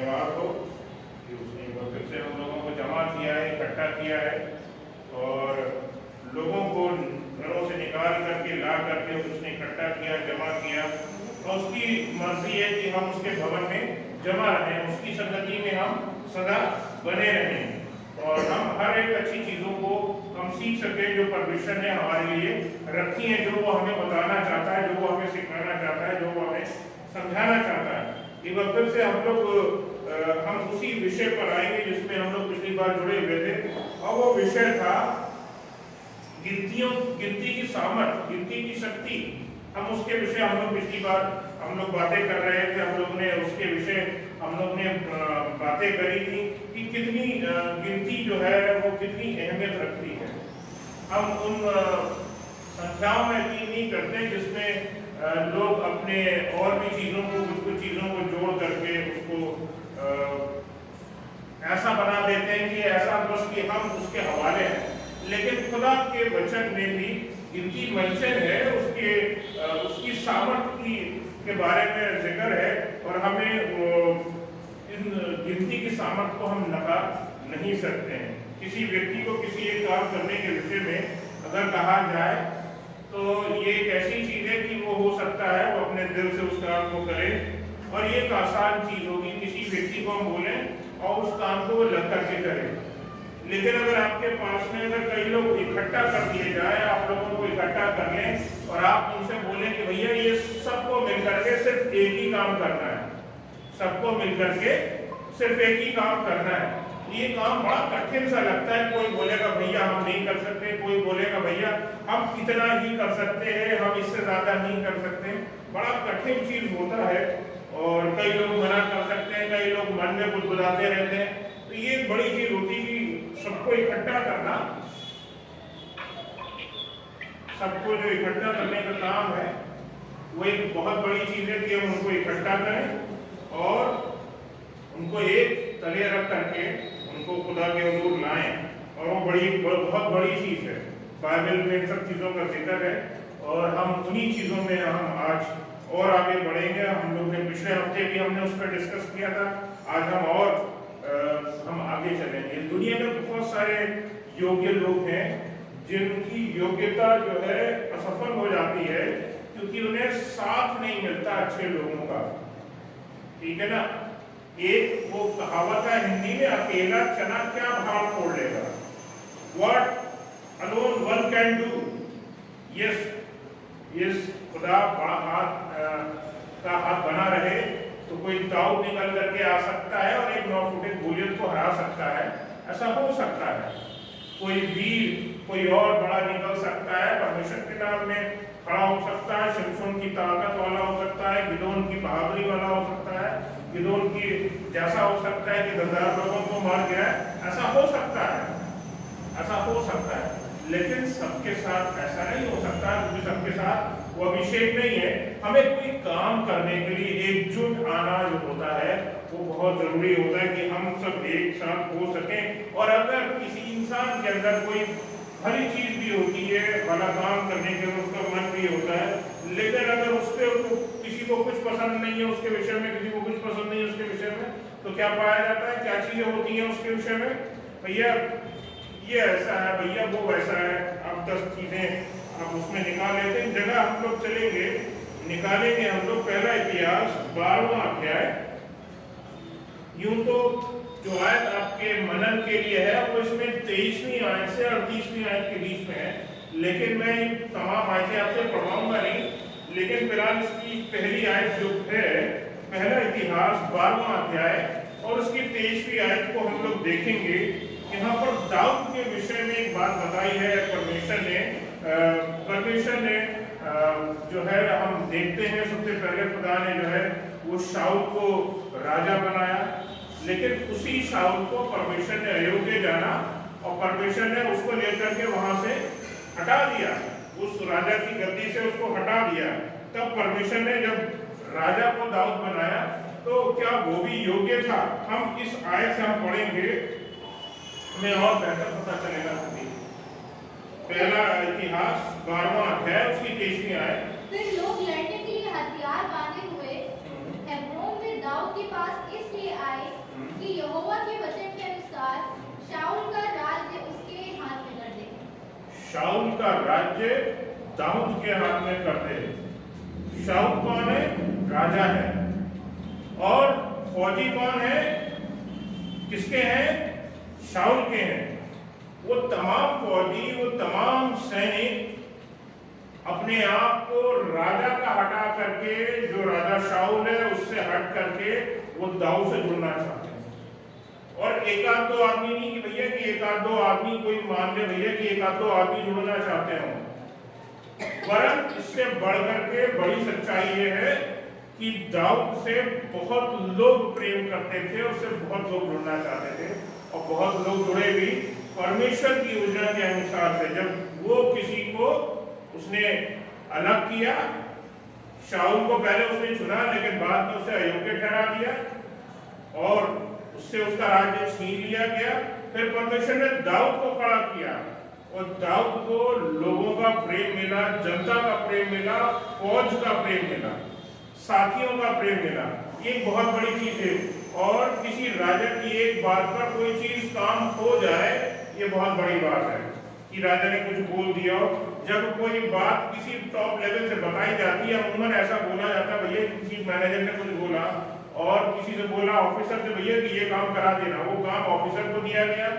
धन्यवाद हो कि उसने एक बार फिर से हम लोगों को जमा किया है, इकट्ठा किया है और लोगों को घरों से निकाल करके ला करके उसने इकट्ठा किया, जमा किया। तो उसकी मर्जी है कि हम उसके भवन में जमा रहें, उसकी संगति में हम सदा बने रहें और हम हर एक अच्छी चीज़ों को हम सीख सकें जो परमेश्वर ने हमारे लिए रखी है, जो वो हमें बताना चाहता है, जो वो हमें सिखाना चाहता है, जो वो हमें समझाना चाहता है। एक बार फिर से हम लोग हम उसी विषय पर आएंगे जिसमें हम लोग पिछली बार जुड़े हुए थे और वो विषय था गिनती की सामर्थ, गिनती की शक्ति। हम उसके विषय हम लोग पिछली बार हम लोग बातें कर रहे थे, हम लोग ने उसके विषय हम लोग ने बातें करी थी कि कितनी गिनती जो है वो कितनी अहमियत रखती है। हम उन संख्याओं में यकीन नहीं करते जिसमें लोग अपने और भी चीज़ों को कुछ चीज़ों को जोड़ करके उसको ऐसा बना देते हैं कि ऐसा बस कि हम उसके हवाले हैं। लेकिन खुदा के वचन में भी गिनती मेंशन है, उसकी सामर्थ्य के बारे में जिक्र है और हमें इन गिनती की सामर्थ्य को हम नकार नहीं सकते हैं। किसी व्यक्ति को किसी एक काम करने के विषय में अगर कहा जाए तो ये एक ऐसी चीज है कि वो हो सकता है वो अपने दिल से उस काम को करे और ये एक आसान चीज होगी, किसी व्यक्ति को हम बोलें और उस काम को वो लग करके करे। लेकिन अगर आपके पास में अगर कई लोग इकट्ठा कर दिए जाए, आप लोगों को इकट्ठा कर लें और आप उनसे बोलें कि भैया ये सबको मिलकर के सिर्फ एक ही काम करना है, सबको मिलकर के सिर्फ एक ही काम करना है, ये काम बड़ा कठिन सा लगता है। कोई बोलेगा भैया हम नहीं कर सकते, कोई बोलेगा भैया हम इतना ही कर सकते हैं, हम इससे ज्यादा नहीं कर सकते। बड़ा कठिन चीज होता है और कई लोग मना कर सकते हैं, कई लोग मन में बुदबुदाते रहते हैं। तो ये एक बड़ी चीज होती है कि सबको इकट्ठा करना, सबको जो इकट्ठा करने का काम है वो एक बहुत बड़ी चीज है कि हम उनको इकट्ठा करें और उनको एक तले रख करके उनको खुदा के हुजूर लाएं। और वो बहुत बड़ी चीज है, बाइबल में सब चीजों का जिक्र है और हम उन्हीं चीजों में हम आज और आगे बढ़ेंगे। हम लोग ने पिछले हफ्ते भी हमने उस पर डिस्कस किया था, आज हम आगे चलेंगे। इस दुनिया में बहुत सारे योग्य लोग हैं जिनकी योग्यता जो है असफल हो जाती है क्योंकि उन्हें साथ नहीं मिलता अच्छे लोगों का। ठीक है ना, एक वो कहावत है हिंदी में, अकेला चना क्या भाव फोड़ लेगा, what alone one can do. Yes खुदा का हाथ बना रहे तो कोई दाऊद निकल करके आ सकता है और एक 9 फुटे गोलियत को हरा सकता है, ऐसा हो सकता है। कोई वीर कोई और बड़ा निकल सकता है, परमेश्वर के नाम में खड़ा हो सकता है, शिमशोन की ताकत वाला हो सकता है, गिदोन की बहादुरी वाला हो सकता है, गिदोन की जैसा हो सकता है कि 10,000 लोगों को मार गया, ऐसा हो सकता है, ऐसा हो सकता है। लेकिन सबके साथ ऐसा नहीं हो सकता, क्योंकि सबके साथ वो अभिषेक नहीं है। हमें कोई काम करने के लिए एकजुट आना जो होता है वो बहुत जरूरी होता है कि हम सब एक साथ हो सकें। और अगर किसी इंसान के अंदर कोई भली चीज भी होती है, भला काम करने के लिए उसका मन भी होता है, लेकिन अगर उसके किसी को कुछ पसंद नहीं है उसके विषय में, किसी को कुछ पसंद नहीं है उसके विषय में, तो क्या पाया जाता है, क्या चीजें होती हैं उसके विषय में, भैया ये ऐसा है, भैया वो वैसा है। अब 10 चीजें आप उसमें निकाल लेते हैं। जगह हम लोग चलेंगे, निकालेंगे हम लोग पहला इतिहास 12वां अध्याय। यूं तो जो आयत आपके मनन के लिए है वो इसमें 23वीं आयत से 38वीं आयत के बीच में है, लेकिन मैं तमाम आयतें आपसे पढ़ाऊंगा नहीं। लेकिन फिलहाल इसकी पहली आयत जो है, पहला इतिहास 12वां अध्याय और उसकी 23वीं आयत को हम लोग देखेंगे। यहाँ पर दाऊद के विषय में एक बात बताई है परमेश्वर ने जो है, हम देखते हैं सबसे पहले खुदा ने जो है वो शाऊल को राजा बनाया, लेकिन उसी शाऊल को परमेश्वर ने अयोग्य जाना और परमेश्वर ने उसको लेकर के वहां से हटा दिया, उस राजा की गद्दी से उसको हटा दिया। तब परमेश्वर ने जब राजा को दाऊद बनाया तो क्या वो भी योग्य था? हम इस आयत से हम पढ़ेंगे, हमें और बेहतर पता चलेगा। पहला इतिहास 12वां अध्याय उसकी 23वीं आयत। फिर लोग लड़ने के लिए हथियार बांधे हुए हेब्रोन में दाऊद के पास इसलिए आए शाऊल का राज्य दाऊद के हाथ में कर दे। शाऊल कौन है? राजा है। और फौजी कौन है? किसके हैं? शाऊल के हैं। वो तमाम फौजी, वो तमाम सैनिक अपने आप को राजा का हटा करके, जो राजा शाऊल है उससे हट करके वो दाऊद से जुड़ना चाहते हैं। और एक आध दो आदमी नहीं कि भैया कि एक आध दो आदमी कोई मान ले भैया कि एक आध दो आदमी जुड़ना चाहते हो, वरन इससे बढ़ करके बड़ी सच्चाई ये है कि दाऊद से बहुत लोग प्रेम करते थे, उससे बहुत लोग जुड़ना चाहते थे और बहुत लोग जुड़े भी परमेश्वर की योजना के अनुसार से। जब वो किसी को उसने अलग किया, शाऊल को पहले उसने चुना लेकिन बाद में उसे अयोग्य ठहरा दिया और उससे उसका राज्य छीन लिया गया। फिर परमेश्वर ने दाऊद को खड़ा किया और दाऊद को लोगों का प्रेम मिला, जनता का प्रेम मिला, फौज का प्रेम मिला, साथियों का प्रेम मिला। ये बहुत बड़ी चीज है। और किसी राजा की एक बात पर कोई चीज काम हो जाए, ये बहुत बड़ी बात है कि राजा ने कुछ बोल दिया हो। जब कोई बात किसी टॉप लेवल से बताई जाती है, अमूमन ऐसा बोला जाता है भैया किसी मैनेजर ने कुछ बोला और किसी से बोला ऑफिसर से भैया कि ये काम करा देना, वो काम ऑफिसर को दिया गया,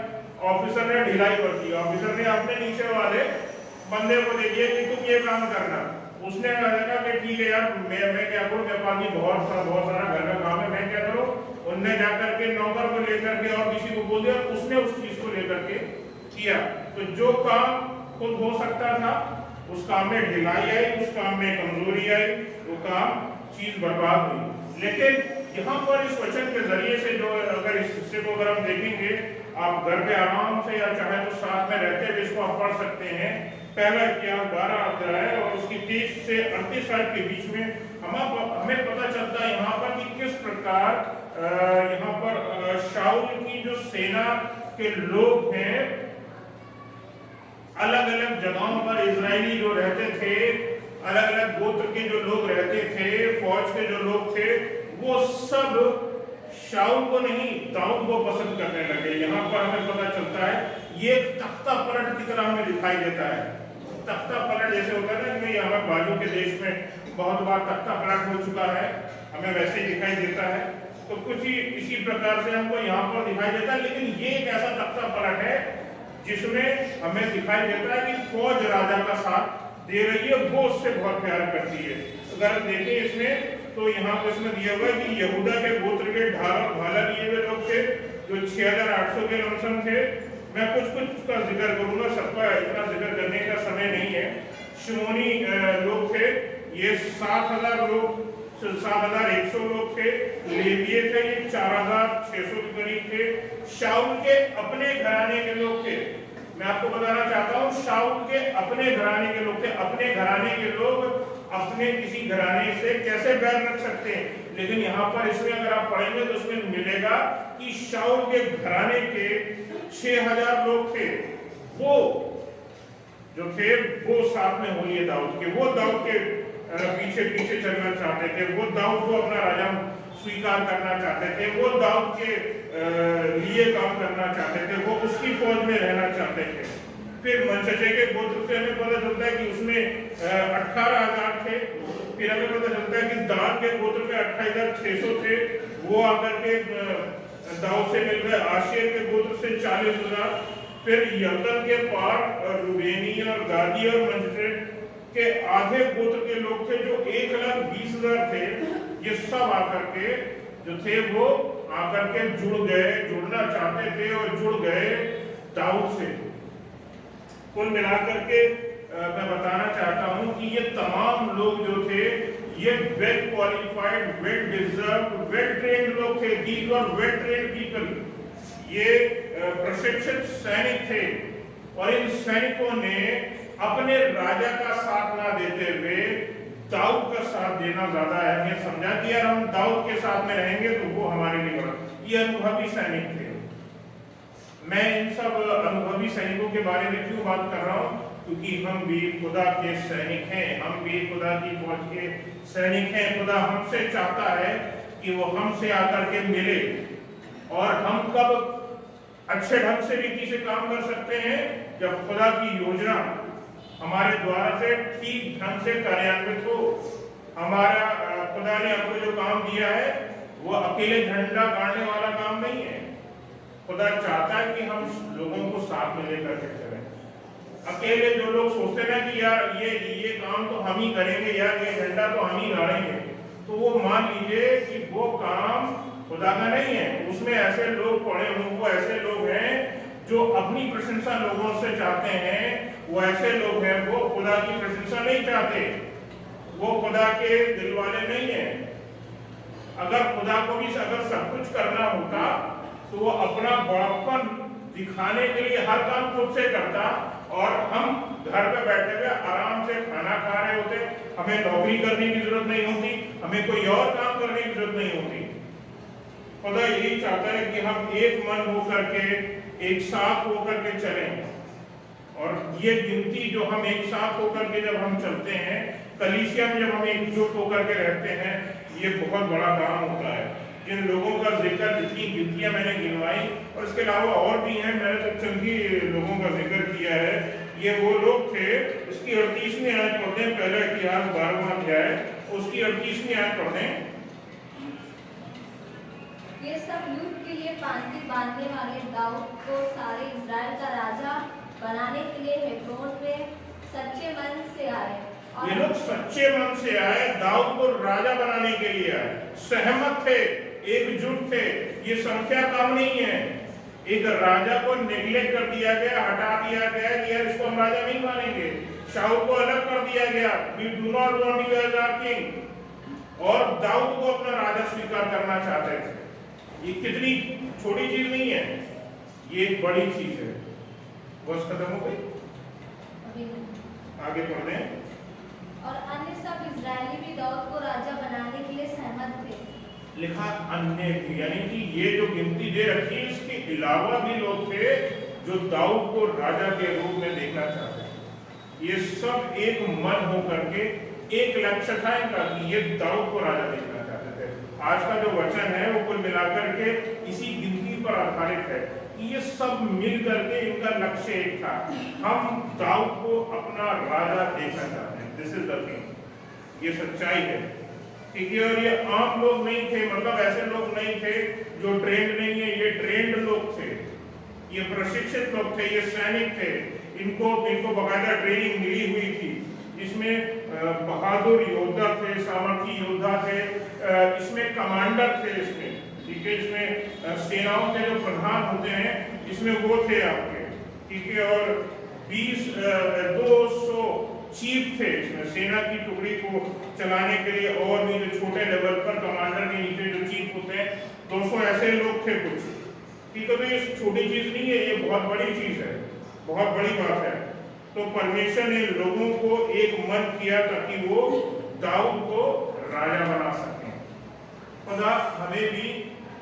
ऑफिसर ने ढिलाई बरती, ऑफिसर ने अपने नीचे वाले बंदे को दे दिया कि तुम ये काम करना। उसने कहा कि ठीक है यार, मैं क्या करूं, मेरे पास भी बहुत सारा घर का काम है, मैं क्या करूं। उनने जाकर के नौकर को लेकर के और किसी को बोल दिया, उसने उस चीज को लेकर के किया। तो जो काम खुद हो सकता था उस काम में ढिलाई आई, उस काम में कमजोरी आई, वो काम चीज बर्बाद हुई। लेकिन यहाँ पर इस वचन के जरिए से जो अगर इस हिस्से को अगर हम देखेंगे, आप घर पे आराम से या चाहे तो साथ में रहते हुए इसको आप पढ़ सकते हैं। पहला इतिहास 12 अध्याय और उसकी 30 से 38 आयत के बीच में हमें पता चलता है यहाँ पर कि किस प्रकार यहाँ पर शाऊल की जो सेना के लोग हैं, अलग अलग जगहों पर इजरायली जो रहते थे, अलग अलग गोत्र के जो लोग रहते थे, फौज के जो लोग थे, वो सब शाऊल को नहीं दाऊद को पसंद करने लगे। यहाँ पर हमें पता चलता है ये तख्ता पलट की तरह हमें दिखाई देता है। तख्ता पलट जैसे होता है ना कि हमें बाजू के देश में बहुत बार तख्ता पलट हो चुका है, हमें वैसे ही दिखाई देता है। तो कुछ ही इसी प्रकार से हमको यहाँ पर दिखाई देता है। लेकिन ये एक ऐसा तख्ता पलट है जिसमें हमें दिखाई देता है कि फौज राजा का साथ दे रही है, वो उससे बहुत प्यार करती है। अगर हम देखें इसमें तो यहाँ पर इसमें दिया हुआ है कि यहूदा के गोत्र के भाला लिए हुए लोग थे जो 6800 के लमसम थे। मैं कुछ का जिक्र करूंगा, सबका इतना जिक्र करने का समय नहीं है। शिमोनी लोग थे, ये 7000 लोग, 7100 लोग थे। लेविये थे, ये 4600 के करीब थे। शाऊल के अपने घराने के लोग थे। मैं आपको बताना चाहता हूँ, शाऊल के अपने घराने के लोग थे। अपने घराने के लोग अपने किसी घराने से कैसे बैर रख सकते हैं? लेकिन यहाँ पर इसमें अगर आप पढ़ेंगे तो उसमें मिलेगा कि शाऊल के घराने के 6000 लोग थे, वो जो थे वो साथ में हो लिए दाऊद के, वो दाऊद के पीछे पीछे चलना चाहते थे, वो दाऊद को अपना राजा स्वीकार करना चाहते थे, वो दाऊद के लिए काम करना चाहते थे, वो उसकी फौज में रहना चाहते थे। फिर मनश्शे के गोत्र से हमें पता चलता है कि उसमें 18000 थे। फिर हमें पता चलता है कि दान के गोत्र में 28600 थे, वो आकर के दाऊद से मिल गए। आशेर के गोत्र से 40000। फिर यहूदा के पार रूबेनी और गादी और मनश्शे के आधे गोत्र के लोग थे जो 1,20,000 थे। ये सब आकर के जो थे वो आकर के जुड़ गए, जुड़ना चाहते थे और जुड़ गए दाऊद से। कुल मिलाकर के मैं बताना चाहता हूं कि ये तमाम लोग जो थे ये well qualified, well deserved, well trained लोग थे। These were well trained people. ये प्रशिक्षित सैनिक थे और इन सैनिकों ने अपने राजा का साथ ना देते हुए दाऊद का साथ देना ज्यादा अहमियत समझा कि यार हम दाऊद के साथ में रहेंगे तो वो हमारे लिए बड़ा। ये अनुभवी सैनिक थे। मैं इन सब अनुभवी सैनिकों के बारे में क्यों बात कर रहा हूँ? क्योंकि हम भी खुदा के सैनिक हैं, हम भी खुदा की फौज के सैनिक हैं। खुदा हमसे चाहता है कि वो हमसे आकर के मिले। और हम कब अच्छे ढंग से रीति से काम कर सकते हैं? जब खुदा की योजना हमारे द्वारा से ठीक ढंग से कार्यान्वित हो। हमारा खुदा ने हमको जो काम दिया है वो अकेले झंडा गाड़ने वाला काम नहीं है। खुदा चाहता है कि हम लोगों को साथ में लेकर के चलें। अकेले जो लोग सोचते हैं कि यार ये काम तो हम ही करेंगे, यार ये झंडा तो हम ही गाड़ेंगे, तो वो मान लीजिए कि वो काम खुदा का नहीं है। उसमें ऐसे लोग पड़े हुए, ऐसे लोग हैं जो अपनी प्रशंसा लोगों से चाहते हैं, वो ऐसे लोग हैं वो खुदा की प्रशंसा नहीं चाहते, वो खुदा के दिल वाले नहीं है। अगर खुदा को भी अगर सब कुछ करना होता तो वो अपना बड़प्पन दिखाने के लिए हर काम खुद से करता, और हम घर पे बैठे हुए आराम से खाना खा रहे होते, हमें नौकरी करने की जरूरत नहीं होती, हमें कोई और काम करने की जरूरत नहीं होती। खुदा यही चाहता है कि हम एक मन होकर के, एक साथ होकर के चलें। और ये गिनती जो हम एक साथ होकर के जब हम चलते हैं, कलीसिया में जब हम एकजुट होकर के रहते हैं, ये बहुत बड़ा काम होता है। जिन लोगों का जिक्र, जितनी गिनतियां मैंने गिनवाई, और इसके अलावा और भी हैं, मैंने तो चंद ही लोगों का जिक्र किया है। ये वो लोग थे, उसकी 38वीं आयत पढ़ते हैं, पहला इतिहास 12वां अध्याय, उसकी 38वीं आयत पढ़ते हैं। ये सब युद्ध के लिए पांति बांधने वाले दाऊद को सारे इस्राएल का राजा बनाने के लिए हेब्रोन में सच्चे मन से आए। ये लोग सच्चे मन से आए, दाऊद को राजा बनाने के लिए आए, सहमत थे, एकजुट थे। ये संख्या कम नहीं है। एक राजा को नेग्लेक्ट कर दिया गया, हटा दिया गया कि यार इसको हम राजा नहीं मानेंगे। शाऊल को अलग कर दिया गया, we do not want you as our king, और दाऊद को अपना राजा स्वीकार करना चाहते थे। ये कितनी छोटी चीज नहीं है, ये एक बड़ी चीज है। बस खत्म हो गई, आगे पढ़ते हैं। और अन्य सब इजरायली भी दाऊद को राजा बनाने के लिए सहमत थे। लिखा अन्य भी, यानी कि ये जो गिनती दे रखी है, इसके अलावा भी लोग थे जो दाऊद को राजा के रूप में देखना चाहते हैं। ये सब एक मन होकर के एक लक्ष्य था इनका कि ये दाऊद को राजा देखना चाहते थे। आज का जो वचन है वो कुल मिलाकर के इसी गिनती पर आधारित है कि ये सब मिल करके इनका लक्ष्य एक था, हम दाऊद को अपना राजा देखना चाहते हैं। दिस इज द थिंग, ये सच्चाई है। ठीक है, और ये आम लोग नहीं थे, मतलब ऐसे लोग नहीं थे जो ट्रेंड नहीं है, ये ट्रेंड लोग थे, ये प्रशिक्षित लोग थे, ये सैनिक थे। इनको बकायदा ट्रेनिंग मिली हुई थी। इसमें बहादुर योद्धा थे, सामर्थी योद्धा थे, इसमें कमांडर थे, इसमें ठीक है, इसमें सेनाओं के जो प्रधान होते हैं इसमें वो थे आपके, ठीक है, और 200 चीफ थे इसमें सेना की टुकड़ी को चलाने के लिए। और भी जो छोटे लेवल पर कमांडर के नीचे जो चीफ होते हैं 200 ऐसे लोग थे कुछ, ठीक है। तो ये छोटी चीज नहीं है, ये बहुत बड़ी चीज है, बहुत बड़ी बात है। तो परमेश्वर ने लोगों को एक मन किया ताकि वो दाऊद को राजा बना सके। खुदा हमें भी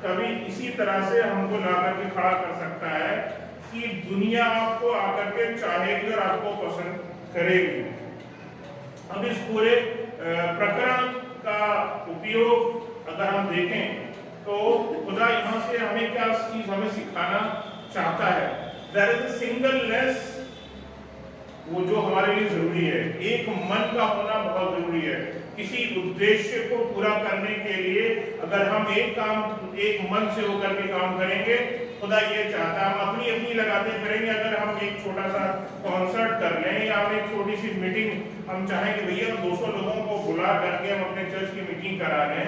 कभी इसी तरह से हमको ला करके खड़ा कर सकता है कि दुनिया आपको आकर के चाहेगी और आपको पसंद करेगी। अब इस पूरे प्रकरण का उपयोग अगर हम देखें तो खुदा यहाँ से हमें क्या चीज हमें सिखाना चाहता है। देयर इज अ सिंगलनेस, वो जो हमारे लिए जरूरी है। एक मन का होना बहुत जरूरी है। किसी उद्देश्य को पूरा करने के लिए अगर हम एक मन से होकर के काम करेंगे, खुदा ये चाहता है, हम अपनी अपनी लगाते करेंगे। अगर हम एक छोटा सा कॉन्सर्ट कर लें या हम एक छोटी सी मीटिंग, हम चाहें कि भैया 200 लोगों को बुला करके हम अपने चर्च की मीटिंग करा लें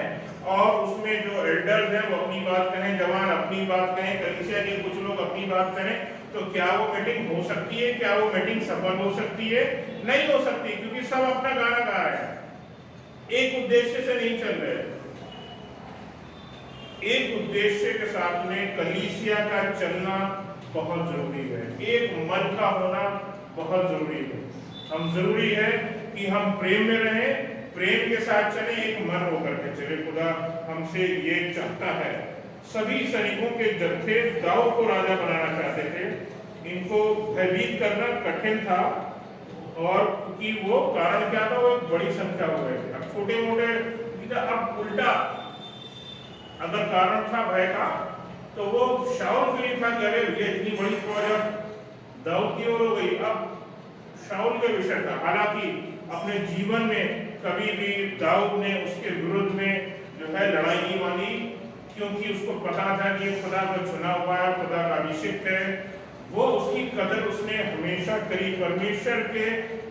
और उसमें जो एल्डर्स हैं वो अपनी बात करें, जवान अपनी बात करें, कलीसिया के कुछ लोग अपनी बात करें, तो क्या वो मीटिंग हो सकती है? क्या वो मीटिंग सफल हो सकती है? नहीं हो सकती, क्योंकि सब अपना गाना गा रहे हैं, एक उद्देश्य से नहीं चल रहे। एक उद्देश्य के साथ में कलीसिया का चलना बहुत जरूरी है, एक मन का होना बहुत जरूरी है। हम जरूरी है कि हम प्रेम में रहें, प्रेम के साथ चले, एक मन होकर के चले। खुदा हमसे ये चाहता है। सभी सैनिकों के जत्थे दाऊद को राजा बनाना चाहते थे। इनको भयभीत करना कठिन था, और कि वो कारण क्या था, वो एक बड़ी संख्या हो गए थे। अब छोटे मोटे, अब उल्टा अगर कारण था भय का, तो वो शाऊल के लिए था कि अरे ये इतनी बड़ी फौज दाऊद की ओर हो गई। अब शाऊल का विषय था। हालांकि अपने जीवन में कभी भी दाऊद ने उसके विरुद्ध में जो है लड़ाई नहीं मानी, क्योंकि उसको पता था कि खुदा का चुना हुआ है, खुदा का अभिषेक है। वो उसकी कदर उसने हमेशा करी, परमेश्वर के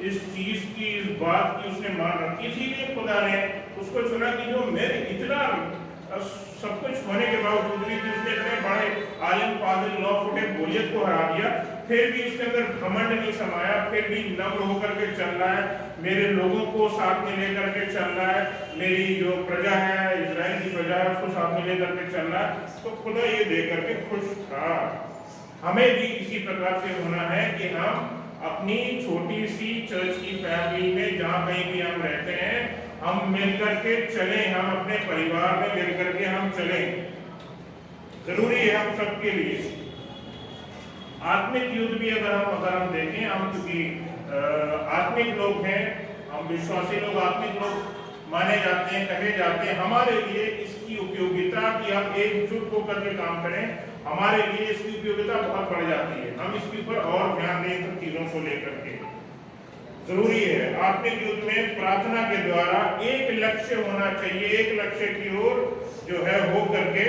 इस चीज की, इस बात की उसने मान रखी। इसीलिए खुदा ने उसको चुना कि जो मेरे इतना सब कुछ होने के बावजूद भी उसने इतने बड़े आलिम फाजिल 9 फुटे गोलियत को हरा दिया, फिर भी उसके अंदर घमंड नहीं समाया, फिर भी नम्र होकर के चल रहा है, मेरे लोगों को साथ में लेकर के चल रहा है, मेरी जो प्रजा है, इजराइल की प्रजा है, उसको साथ में लेकर के चल रहा है। तो खुदा ये देख करके खुश था। हमें भी इसी प्रकार से होना है कि हम अपनी छोटी सी चर्च की फैमिली में जहाँ कहीं भी हम रहते हैं, हम मिलकर के चलें, हम अपने परिवार में मिलकर के हम चलें। जरूरी है हम सबके लिए। आत्मिक युद्ध भी अगर हम देखें, हम क्योंकि आत्मिक लोग हैं, हम विश्वासी लोग आत्मिक लोग माने जाते हैं, कहे जाते हैं, हमारे लिए इसकी उपयोगिता कि हम एकजुट होकर के काम करें, हमारे लिए इसकी उपयोगिता बहुत बढ़ जाती है। हम इसके ऊपर और ध्यान दें सब चीजों को लेकर के। जरूरी है आत्मिक युद्ध में प्रार्थना के द्वारा एक लक्ष्य होना चाहिए, एक लक्ष्य की ओर जो है हो करके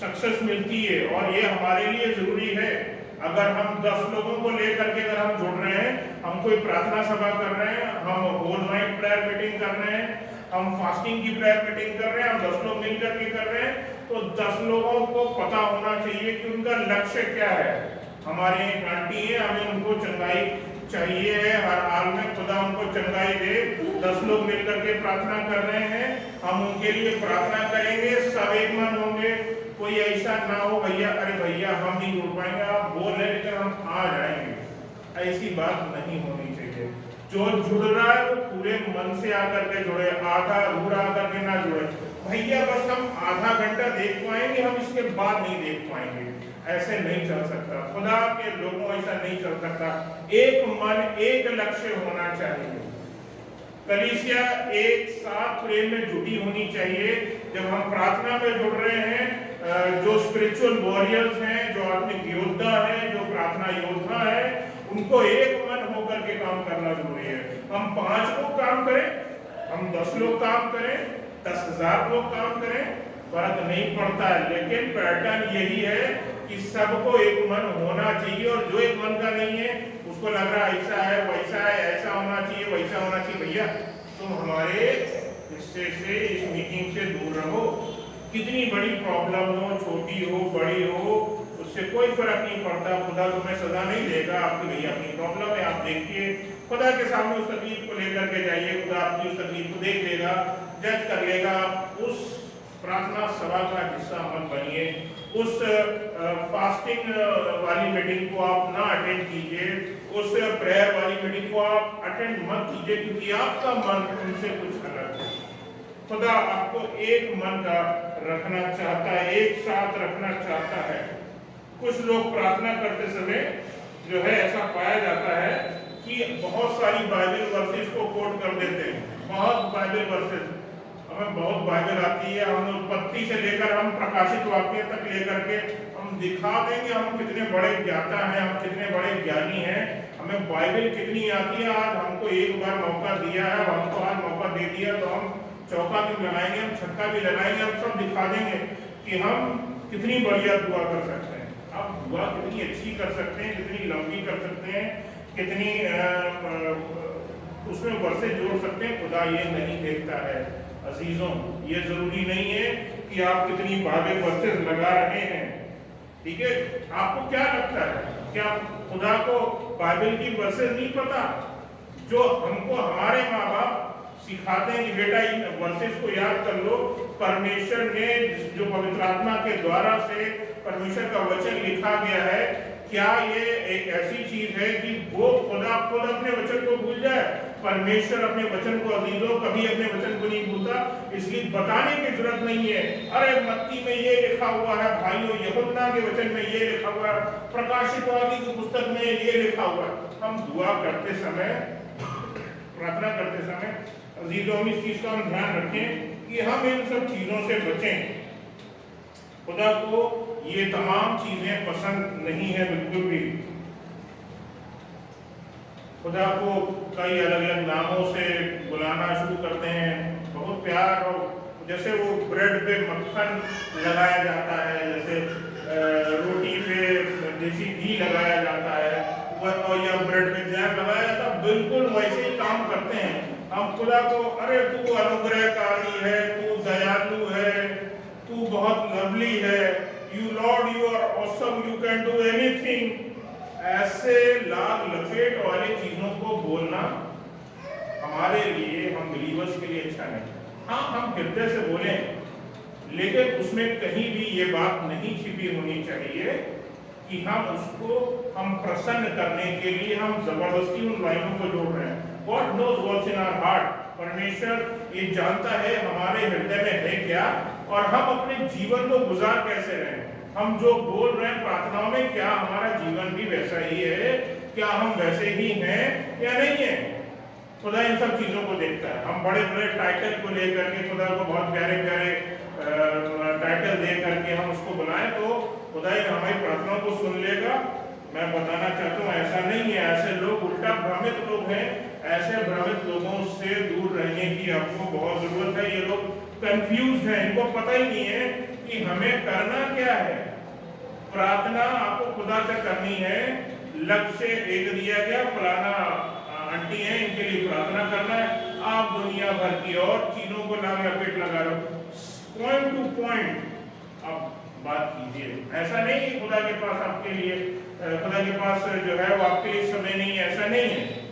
सक्सेस मिलती है, और ये हमारे लिए जरूरी है। अगर हम 10 लोगों को लेकर के अगर हम जुड़ रहे हैं, हम कोई प्रार्थना सभा कर रहे हैं, हम होल नाइट प्रेयर मीटिंग कर रहे हैं, हम फास्टिंग की प्रेयर मीटिंग कर रहे हैं, हम 10 लोग मिलकर के कर रहे हैं, तो 10 लोगों को पता होना चाहिए कि उनका लक्ष्य क्या है। हमारे एक आंटी है, हमें उनको चंगाई चाहिए है, हर हाल में खुदा उनको चंगाई दे। 10 लोग मिलकर के प्रार्थना कर रहे हैं, हम उनके लिए प्रार्थना करेंगे, सब एक मन होंगे। कोई ऐसा ना हो भैया, अरे भैया हम नहीं जुड़ पाएंगे, आप बोल रहे लेकिन हम आ जाएंगे, ऐसी बात नहीं होनी चाहिए। जो जुड़ रहा है वो पूरे मन से आकर के जुड़े, आधा अधूरा आकर के ना जुड़े। भैया बस हम आधा घंटा देख पाएंगे, हम इसके बाद नहीं देख पाएंगे, ऐसे नहीं चल सकता। खुदा के लोगों ऐसा नहीं चल सकता। एक मन, एक लक्ष्य होना चाहिए। कलीसिया एक साथ प्रेम में जुटी होनी चाहिए। जब हम प्रार्थना में जुड़ रहे हैं, जो स्पिरिचुअल वॉरियर्स हैं, जो आत्मिक योद्धा हैं, जो प्रार्थना योद्धा हैं, उनको एक मन होकर के काम करना जरूरी है। हम 5 लोग काम करें, हम 10 लोग काम करें, 10,000 लोग काम करें, फर्क नहीं पड़ता है। लेकिन पैटर्न यही है कि सबको एक मन होना चाहिए, और जो एक मन का नहीं है, उसको लग रहा ऐसा है, वैसा है, ऐसा होना चाहिए, वैसा होना चाहिए, भैया तुम हमारे हिस्से से, इस मीटिंग से दूर रहो। कितनी बड़ी प्रॉब्लम हो, छोटी हो, बड़ी हो, उससे कोई फर्क नहीं पड़ता। खुदा तुम्हें सजा नहीं देगा, आपकी भैया अपनी प्रॉब्लम है, आप देखिए, खुदा के सामने उस तकलीफ को लेकर के जाइए, खुदा आपकी उस तकलीफ को देख लेगा, जज कर लेगा। उस प्रार्थना सभा का हिस्सा मत बनिए, उस फास्टिंग वाली मीटिंग को आप ना अटेंड कीजिए, उस प्रेयर वाली मीटिंग को आप अटेंड मत कीजिए, क्योंकि आपका मन उनसे कुछ अलग है। खुदा आपको एक मन का रखना चाहता है, एक साथ रखना चाहता है। कुछ लोग प्रार्थना करते समय जो है ऐसा पाया जाता है कि बहुत सारी बाइबल वर्सेस को कोट कर देते हैं, बहुत बाइबल वर्सेस। हमें बहुत बाइबल आती है, हम उत्पत्ति से लेकर हम प्रकाशित वाक्य तक लेकर के हम दिखा देंगे हम कितने बड़े ज्ञाता हैं, हम कितने बड़े ज्ञानी हैं, हमें बाइबल कितनी आती है। आज हमको एक बार मौका दिया है, हमको आज मौका दे दिया, तो हम चौका भी लगाएंगे, हम छक्का भी लगाएंगे, हम सब दिखा देंगे कि हम कितनी बढ़िया दुआ कर सकते हैं। आप दुआ कितनी अच्छी कर सकते हैं, कितनी लंबी कर सकते हैं, कितनी उसमें वर्षे जोड़ सकते हैं, खुदा ये नहीं देखता है। अजीजों, ये जरूरी नहीं है कि आप कितनी बाइबल वर्सेस लगा रहे हैं, ठीक है। आपको क्या लगता है, क्या खुदा को बाइबल की वर्सेस नहीं पता? जो हमको हमारे माँ बाप सिखाते हैं कि बेटा इन वर्सेस को याद कर लो, परमेश्वर ने जो पवित्र आत्मा के द्वारा से परमेश्वर का वचन लिखा गया है, क्या ये एक ऐसी चीज है कि वो खुदा खुद अपने वचन को भूल जाए? परमेश्वर अपने वचन को, अजीजों, कभी अपने वचन को नहीं भूलता, इसलिए बताने की जरूरत नहीं है। अरे मत्ती में ये लिखा हुआ है, भाइयों यूहन्ना के वचन में ये लिखा हुआ है, प्रकाशित वाक्य की पुस्तक में ये लिखा हुआ है। हम दुआ करते समय, प्रार्थना करते समय अजीजों, हम इस चीज का हम ध्यान रखें कि हम इन सब चीजों से बचें। खुदा को ये तमाम चीजें पसंद नहीं है बिल्कुल भी। खुदा को कई अलग अलग नामों से बुलाना शुरू करते हैं, बहुत प्यार। और जैसे वो ब्रेड पे मक्खन लगाया जाता है, जैसे रोटी पे देसी घी लगाया जाता है, या ब्रेड पे जैम लगाया जाता है, बिल्कुल वैसे ही काम करते हैं। हम खुदा को, अरे तू अनुग्रहकारी है, तू दयालु है, तू बहुत लवली है, you lord you are awesome, you can do anything, ऐसे लाग लपेट वाली चीजों को बोलना हमारे लिए, हम बिलीवर्स के लिए अच्छा नहीं। हाँ, हम हृदय से बोलें, लेकिन उसमें कहीं भी ये बात नहीं छिपी होनी चाहिए कि हम प्रसन्न करने के लिए हम जबरदस्ती उन लाइनों को जोड़ रहे हैं। God knows what's in our heart। परमेश्वर ये जानता है हमारे हृदय में है क्या, और हम अपने जीवन को गुजार कैसे रहे हैं। हम जो बोल रहे हैं प्रार्थनाओं में, क्या हमारा जीवन भी वैसा ही है, क्या हम वैसे ही हैं या नहीं है। खुदा इन सब चीजों को देखता है। हम बड़े बड़े टाइटल को लेकर के खुदा को बहुत प्यारे प्यारे टाइटल दे करके हम उसको बुलाएं, तो खुदा हमारी प्रार्थनाओं को सुन लेगा। मैं बताना चाहता हूँ ऐसा नहीं है। ऐसे लोग उल्टा भ्रमित लोग हैं। ऐसे भ्रमित लोगों से दूर रहने की आपको बहुत जरूरत है। ये लोग कंफ्यूज हैं, इनको पता ही नहीं है कि हमें करना क्या है। प्रार्थना आपको खुदा से करनी है। लक्ष्य एक दिया गया, फलाना आंटी है, इनके लिए प्रार्थना करना है। आप दुनिया भर की और चीजों को लाभ लपेट लगा लो, पॉइंट टू पॉइंट आप बात कीजिए। ऐसा नहीं कि खुदा के पास आपके लिए, खुदा के पास जो है वो आपके लिए समय नहीं है, ऐसा नहीं है।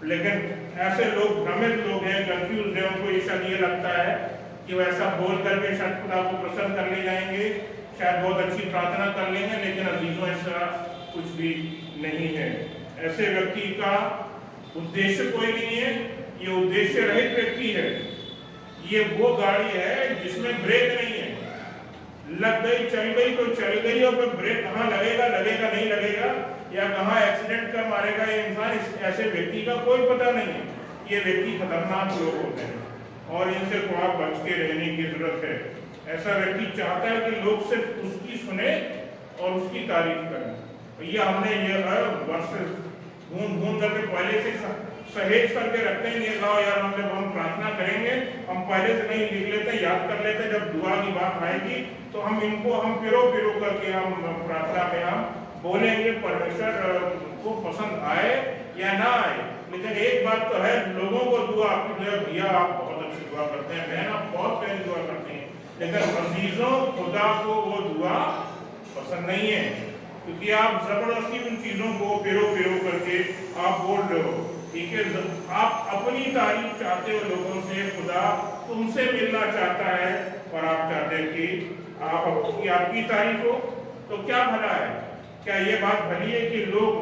लेकिन ऐसे लोग भ्रमित लोग हैं, कंफ्यूज हैं, उनको ये शायद ये लगता है कि वो ऐसा बोल करके शायद खुदा को प्रसन्न कर ले जाएंगे, शायद बहुत अच्छी प्रार्थना कर लेंगे। लेकिन अजीजों, ऐसा कुछ भी नहीं है। ऐसे व्यक्ति का उद्देश्य कोई नहीं है। ये उद्देश्य रहित व्यक्ति है। ये वो गाड़ी है जिसमें ब्रेक नहीं है। लग गई, चल गई तो चल गई, और ब्रेक कहाँ लगेगा, लगेगा नहीं लगेगा, या कहाँ एक्सीडेंट कर मारेगा ये इंसान, ऐसे व्यक्ति का कोई पता नहीं है। ये व्यक्ति खतरनाक लोग होते हैं और इनसे थोड़ा बच के रहने की जरूरत है। ऐसा व्यक्ति चाहता है कि लोग सिर्फ उसकी सुने और उसकी तारीफ करें। ये हमने ये वर्ष ढूंढ करके पहले से सहेज करके रखते हैं। ये लाओ यार, हम जब हम प्रार्थना करेंगे, हम पहले से नहीं लिख लेते, याद कर लेते, जब दुआ की बात आएगी तो हम इनको हम पिरो करके हम प्रार्थना में हम बोलेंगे। परमेश्वर को पसंद आए या ना आए, लेकिन एक बात तो है, लोगों को दुआ आपकी भैया आप बहुत अच्छी दुआ करते हैं, बहन आप बहुत प्यारी दुआ करते हैं, लेकिन अजीजों खुदा को वो दुआ पसंद नहीं है, क्योंकि आप जबरदस्ती उन चीजों को पिरो करके आप बोल रहे हो। ठीक है, आप अपनी तारीफ चाहते हो लोगों से, खुदा तुमसे मिलना चाहता है और आप चाहते हैं कि आपकी तारीफ हो, तो क्या भला है? क्या ये बात भली है कि लोग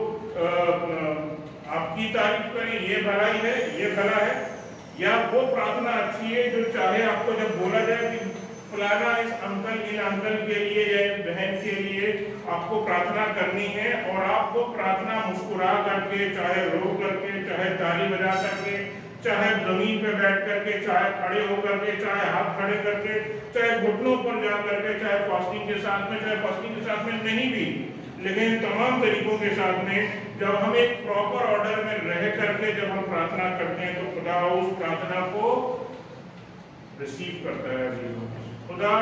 आपकी तारीफ करें? ये भलाई है, ये भला है? या वो प्रार्थना अच्छी है जो चाहे आपको जब बोला जाए कि फलाना इस अंकल, इन अंकल के लिए या बहन के लिए आपको प्रार्थना करनी है, और आप वो प्रार्थना मुस्कुरा करके, चाहे रो करके, चाहे ताली बजा करके, चाहे जमीन पे बैठ करके, चाहे खड़े होकर के, चाहे हाथ खड़े करके, चाहे घुटनों पर जा करके, चाहे फास्टिंग के साथ में, चाहे फास्टिंग के साथ में नहीं भी, लेकिन तमाम तरीकों के साथ में जब हम एक प्रॉपर ऑर्डर में रह करके जब हम प्रार्थना करते हैं, तो खुदा उस प्रार्थना को रिसीव करता है। खुदा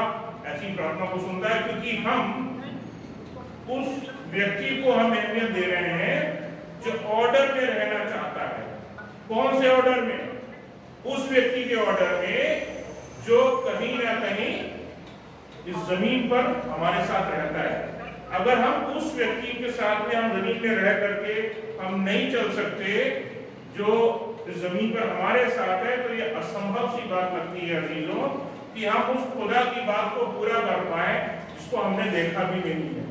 ऐसी प्रार्थना को सुनता है, क्योंकि हम उस व्यक्ति को हम अहमियत दे रहे हैं जो ऑर्डर में रहना चाहता है। कौन से ऑर्डर में? उस व्यक्ति के ऑर्डर में जो कहीं ना कहीं इस जमीन पर हमारे साथ रहता है। अगर हम उस व्यक्ति के साथ में हम जमीन में रह करके हम नहीं चल सकते जो इस जमीन पर हमारे साथ है, तो ये असंभव सी बात लगती है अजीजों कि हम उस खुदा की बात को पूरा कर पाए जिसको हमने देखा भी नहीं है।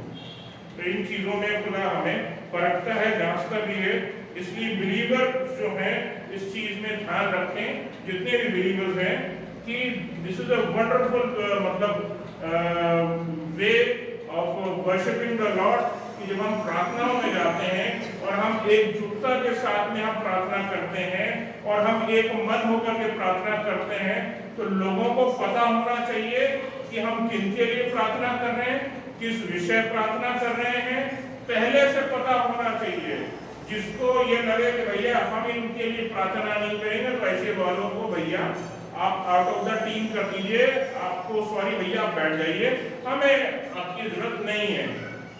तो इन चीजों में खुदा हमें परखता है, जांचता भी है। इसलिए बिलीवर जो है इस चीज में ध्यान रखें, जितने भी बिलीवर्स हैं, कि दिस इज अ वंडरफुल मतलब way of worshipping the Lord, कि जब हम प्रार्थनाओं में जाते हैं और हम एकजुटता के साथ में हम प्रार्थना करते हैं और हम एक मन होकर के प्रार्थना करते हैं, तो लोगों को पता होना चाहिए कि हम किनके लिए प्रार्थना कर रहे हैं, किस विषय प्रार्थना कर रहे हैं, पहले से पता होना चाहिए। जिसको ये लगे कि भैया हम इनके लिए प्रार्थना नहीं करेंगे, तो ऐसे वालों को भैया आप आउट ऑफ द टीम कर दीजिए, आपको सॉरी भैया आप बैठ जाइए, हमें आपकी जरूरत नहीं है,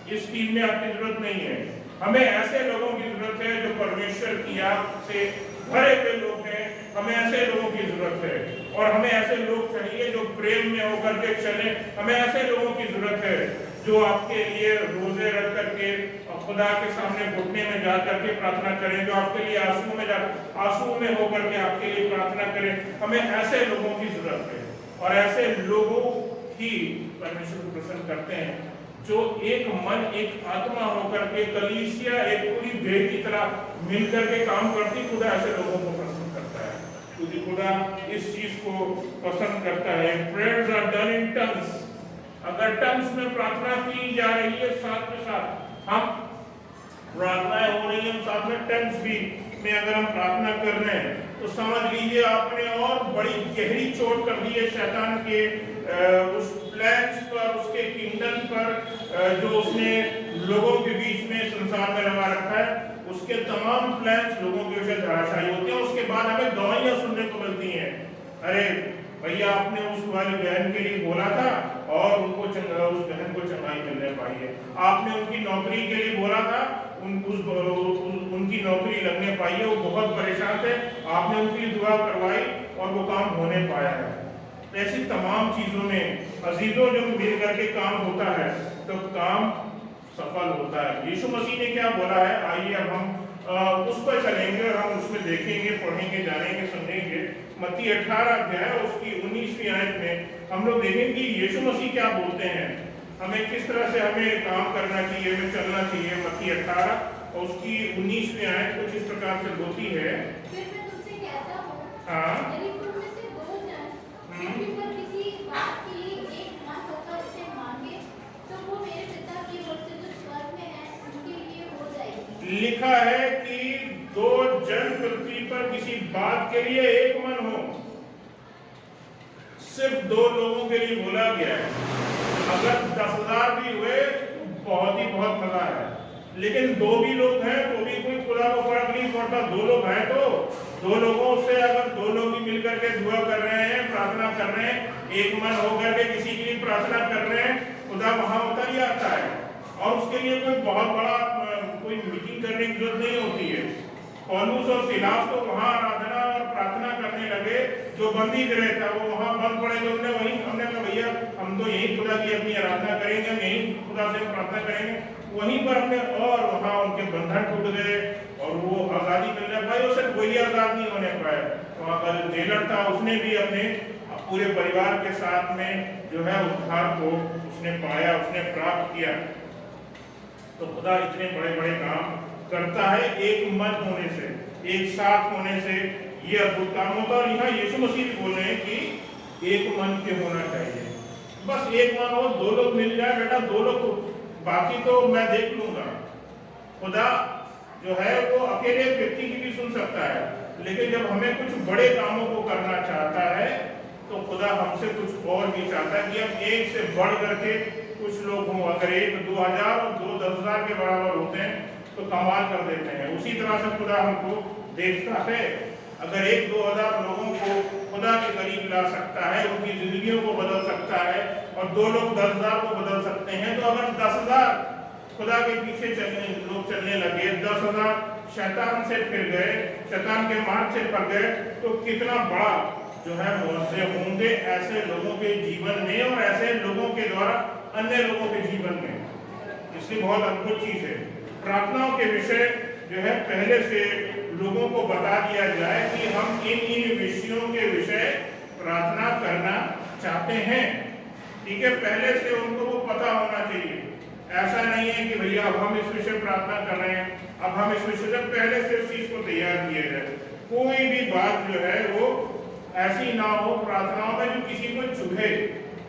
इस टीम में आपकी जरूरत नहीं है। हमें ऐसे लोगों की जरूरत है जो परमेश्वर की याद से भरे हुए लोग हैं, हमें ऐसे लोगों की जरूरत है। और हमें ऐसे लोग चाहिए जो प्रेम में होकर के चले, हमें ऐसे लोगों की जरूरत है जो आपके लिए रोजे रख करके खुदा के सामने घुटने में जा करके प्रार्थना करें, जो आपके लिए आंसू में होकर के आपके लिए प्रार्थना करें। हमें ऐसे लोगों की जरूरत है, और ऐसे लोगों ही परमेश्वर को प्रसन्न करते हैं जो एक मन एक आत्मा होकर के कलीसिया एक पूरी देह की तरह मिलकर के काम करती। खुदा ऐसे लोगों को पसंद करता है, क्योंकि खुदा इस चीज को पसंद करता है। Prayers are done in tongues. अगर टंग्स में प्रार्थना की जा रही है, साथ में साथ हम प्रार्थनाएं हो रही है, हम साथ में टंग्स भी में अगर हम प्रार्थना कर रहे हैं, तो समझ लीजिए आपने और बड़ी गहरी चोट कर दी है शैतान के उस प्लान्स पर, उसके किंगडम पर जो उसने लोगों के बीच में संसार में लगा रखा है। उसके तमाम प्लान्स लोगों के विषय धराशायी होते हैं। उसके बाद हमें गवाहियां सुनने को मिलती हैं, अरे भैया आपने उस वाली बहन के लिए बोला था और उनको उस बहन को चंगाई मिलने पाई है, आपने उनकी नौकरी के लिए बोला था, उनकी नौकरी लगने पाई है, वो बहुत परेशान थे, आपने उनके लिए दुआ करवाई और वो काम होने पाया है। ऐसी तमाम चीजों में अजीजों जब मिल करके काम होता है तो काम सफल होता है। यीशु मसीह ने क्या बोला है, आइए अब हम उस पर चलेंगे और हम उसमें देखेंगे, पढ़ेंगे, जानेंगे, समझेंगे। मत्ती 18 अध्याय उसकी 19वीं आयत में हम लोग देखेंगे कि यीशु मसीह क्या बोलते हैं, हमें किस तरह से हमें काम करना चाहिए, हमें चलना चाहिए। मत्ती 18 और उसकी 19वीं आयत कुछ इस प्रकार से होती है। फिर मैं तुमसे कहता हूं, हाँ, यदि तुम में से दो जन पृथ्वी पर किसी बात के लिए एक मन होकर उसे मांगे, तो वो मेरे पिता की ओर से जो स्वर्ग में है उनके लिए हो जाएगी। लिखा है कि दो जन पृथ्वी पर किसी बात के लिए एक मन हो, सिर्फ दो लोगों के लिए बोला गया है। अगर 10,000 भी हुए तो बहुत मजा है, लेकिन दो भी लोग हैं तो भी कोई खुदा को फर्क नहीं पड़ता। दो लोग हैं तो दो लोगों से, अगर दो लोग भी मिलकर के दुआ कर रहे हैं, प्रार्थना कर रहे हैं, एक मन होकर के किसी के लिए प्रार्थना कर रहे हैं, खुदा वहां उतर ही आता है। और उसके लिए कोई बहुत बड़ा कोई मीटिंग करने की जरूरत नहीं होती है। पौलुस और सिलास तो वहां आराधना और प्रार्थना करने लगे, जो बंदी गृह था वो वहां बंद पड़े, तो हमने कहा भैया हम तो यही खुदा की अपनी आराधना करेंगे, हम यही खुदा से प्रार्थना करेंगे। वहीं पर अपने और वहां उनके बंधन टूट गए और वो आजादी मिलने पाई। उससे कोई आजाद नहीं होने पाया। वहां का जो जेलर था उसने भी अपने पूरे परिवार के साथ में जो है उद्धार को उसने पाया, उसने प्राप्त किया। तो खुदा इतने बड़े बड़े काम करता है एक मन होने से, एक साथ होने से ये अद्भुत काम होता है। और यहाँ यीशु मसीह बोल रहे हैं कि एक मन के होना चाहिए। बस एक मन हो, दो लोग मिल जाए बेटा, दो लोग, बाकी तो मैं देख लूंगा। खुदा जो है वो अकेले व्यक्ति की भी सुन सकता है, लेकिन जब हमें कुछ बड़े कामों को करना चाहता है तो खुदा हमसे कुछ और भी चाहता है कि हम एक से बढ़ करके कुछ लोग हों। अगर एक 2,000 और 2 10,000 के बराबर होते हैं तो कमाल कर देते हैं। उसी तरह से खुदा हमको देखता है। अगर 1-2 लोगों को खुदा के करीब ला सकता है, उनकी जिंदगियों को बदल सकता है, और 2 लोग 10,000 को बदल सकते हैं, तो अगर 10,000 खुदा के पीछे लोग चलने लगे, 10,000 शैतान से फिर गए, शैतान के मार्ग से पड़ गए, तो कितना बड़ा जो है मुआवजे होंगे ऐसे लोगों के जीवन में और ऐसे लोगों के द्वारा अन्य लोगों के जीवन में। इसलिए बहुत अद्भुत चीज है। प्रार्थनाओं के विषय जो है पहले से लोगों को बता दिया जाए कि हम इन विषयों के विषय प्रार्थना करना चाहते हैं। ठीक है, पहले से उनको वो पता होना चाहिए। ऐसा नहीं है कि भैया अब हम इस विषय प्रार्थना कर रहे हैं, अब हम इस विषय से पहले से इस चीज को तैयार किया जाए। कोई भी बात जो है वो ऐसी ना हो प्रार्थनाओं में जो किसी को चुभे,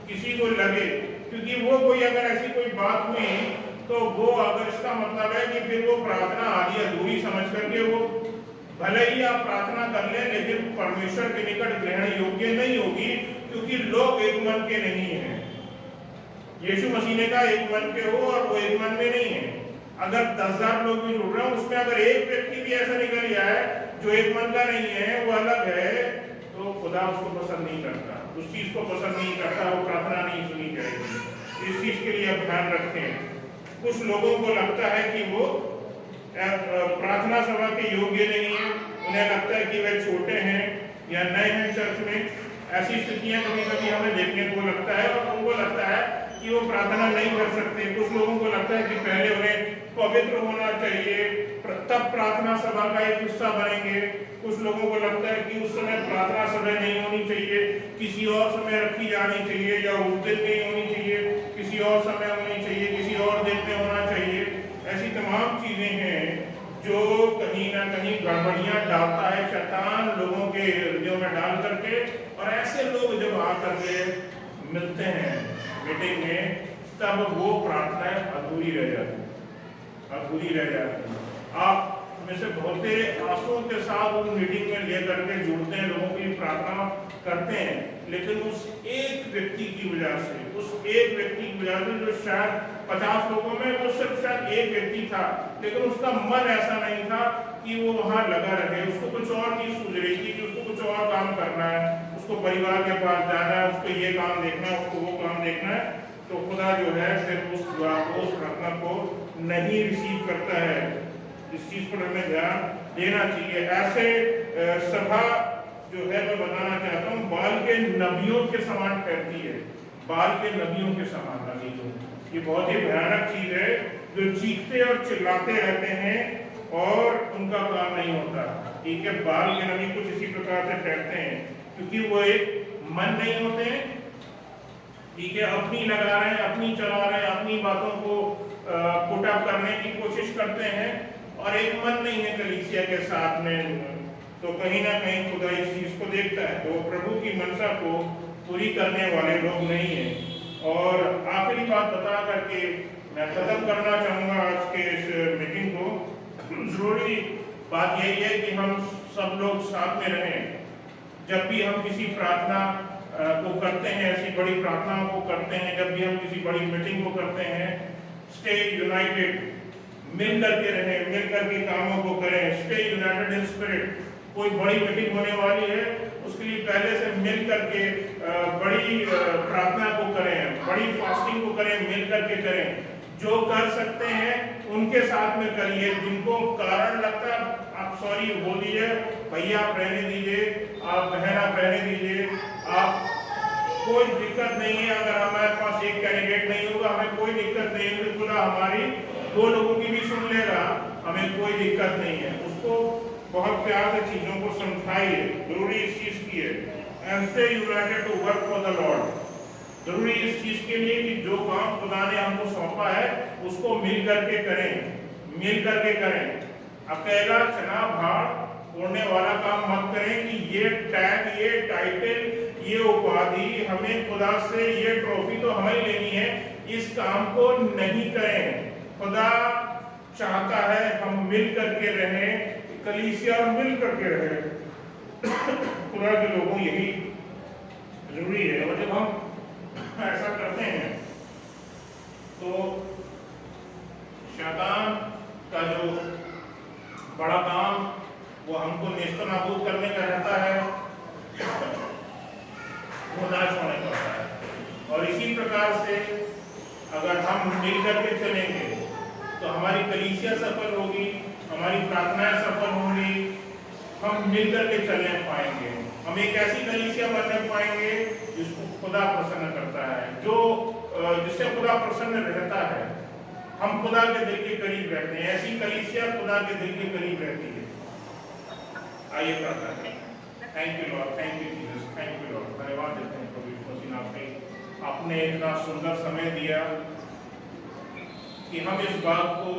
किसी को लगे, क्योंकि वो कोई अगर ऐसी कोई बात हुई तो वो अगर इसका मतलब है कि फिर वो प्रार्थना आदि अधूरी समझ करके वो भले ही आप प्रार्थना कर लें लेकिन परमेश्वर के निकट ग्रहण योग्य नहीं होगी, क्योंकि लोग एक मन के नहीं है। यीशु मसीह ने कहा एक मन के हो, और वो एक मन में नहीं है। अगर 10,000 लोग भी जुड़ रहे हैं, उसमें अगर एक व्यक्ति भी ऐसा निकल जाए जो एक मन का नहीं है, वो अलग है, तो खुदा उसको पसंद नहीं करता, उस चीज को पसंद नहीं करता, वो प्रार्थना नहीं सुनी जाएगी। इस चीज के लिए आप ध्यान रखें। कुछ लोगों को लगता है कि वो प्रार्थना सभा के योग्य नहीं है, उन्हें लगता है कि वे छोटे हैं या नए हैं चर्च में। ऐसी स्थितियां कभी कभी हमें देखने को लगता है, और उनको लगता है कि वो प्रार्थना नहीं कर सकते। कुछ लोगों को लगता है कि पहले उन्हें पवित्र होना चाहिए, तब प्रार्थना सभा का एक हिस्सा बनेंगे। कुछ लोगों को लगता है कि उस समय प्रार्थना सभा नहीं होनी चाहिए, किसी और समय रखी जानी चाहिए, या उस दिन नहीं होनी चाहिए, किसी और समय होनी चाहिए, किसी और दिन में होना चाहिए। ऐसी तमाम चीजें हैं जो कहीं ना कहीं गड़बड़ियां डालता है शैतान लोगों के हृदयों में डाल करके। और ऐसे लोग जब आकर के मिलते हैं मीटिंग में, तब वो प्रार्थनाएं अधूरी रह जाती, अधूरी रह जाती। आप में से बहुत आंसुओं के साथ उस मीटिंग में लेकर के जुड़ते हैं, लोगों की प्रार्थना करते हैं, लेकिन उस एक व्यक्ति की वजह से, उस एक व्यक्ति की वजह से जो शायद 50 लोगों में वो सिर्फ शायद एक व्यक्ति था, लेकिन उसका मन ऐसा नहीं था कि वो वहां लगा रहे। उसको कुछ और चीज सूझ रही थी कि उसको कुछ और काम करना है, उसको परिवार के पास जाना है, उसको ये काम देखना है, उसको वो काम देखना है। तो खुदा जो है फिर उस दुआ को, उस प्रार्थना को नहीं रिसीव करता है। इस चीज पर हमें ध्यान देना चाहिए। ऐसे सभा जो है मैं बताना चाहता हूँ, बाल के नबियों के समान ठहरती है, बाल के नबियों के समान। नबी जो ये बहुत ही भयानक चीज है, जो चीखते और चिल्लाते रहते हैं और उनका काम नहीं होता। ठीक है, बाल के नबी कुछ इसी प्रकार से ठहरते हैं, क्योंकि वो एक मन नहीं होते हैं। ठीक है, अपनी लगा रहे हैं, अपनी चला रहे हैं, अपनी बातों को पुट अप करने की कोशिश करते हैं, और एक मन नहीं है कलीसिया के साथ में। तो कहीं ना कहीं खुदा इस चीज को देखता है, तो प्रभु की मनसा को पूरी करने वाले लोग नहीं है। और आखिरी बात बता करके मैं खत्म करना चाहूंगा आज के इस मीटिंग को। जरूरी बात यही है कि हम सब लोग साथ में रहें। जब भी हम किसी प्रार्थना को करते हैं, ऐसी बड़ी प्रार्थनाओं को करते हैं, जब भी हम किसी बड़ी मीटिंग को करते हैं, स्टे यूनाइटेड, मिल करके रहें, मिल करके कामों को करें। Stay United in spirit. कोई बड़ी मीटिंग होने वाली है, उसके लिए पहले से मिल करके बड़ी प्रार्थना को करें, बड़ी फास्टिंग को करें, मिल करके करें। जो कर सकते हैं उनके साथ में करिए। जिनको कारण लगता है आप सॉरी बोल दीजिए, भैया आप रहने दीजिए, आप बहन आप रहने दीजिए, आप कोई दिक्कत नहीं है। अगर हमारे पास एक कैंडिडेट नहीं होगा, हमें कोई दिक्कत नहीं है, खुदा हमारी 2 लोगों की भी सुन लेगा, हमें कोई दिक्कत नहीं है। उसको बहुत प्यार से चीजों को समझाइए। जरूरी इस चीज की है, and stay united to work for the lord. जरूरी इस चीज के लिए कि जो काम खुदा ने हमको सौंपा है उसको मिल करके करें, मिल करके करें। अकेला चना भाड़ उड़ने वाला काम मत करें कि ये टैग, ये टाइटल, ये उपाधि हमें खुदा से, ये ट्रॉफी तो हमें लेनी है, इस काम को नहीं करें। खुदा चाहता है हम मिल करके रहें, कलीसिया मिल करके रहे। खुदा के लोगों यही जरूरी है। और जब हम ऐसा करते हैं तो शैतान का जो बड़ा काम वो हमको नेस्तनाबूद करने का रहता है, वो नाश होने का होता है। और इसी प्रकार से अगर हम मिल करके चलेंगे तो हमारी कलीसिया सफल होगी, हमारी प्रार्थनाएं सफल होंगी, हम मिल करके चलने पाएंगे। हम एक ऐसी कलीसिया बनने पाएंगे जिसको खुदा प्रसन्न करता है, जो जिससे खुदा प्रसन्न रहता है। हम खुदा के दिल के करीब रहते हैं, ऐसी कलीसिया खुदा के दिल के करीब रहती है। आइए प्रार्थना करें। Thank you Lord, thank you Jesus, thank you Lord. धन्यवाद देते हैं प्रभु यीशु मसीह आपसे, आपने इतना सुंदर समय दिया कि हम इस बात को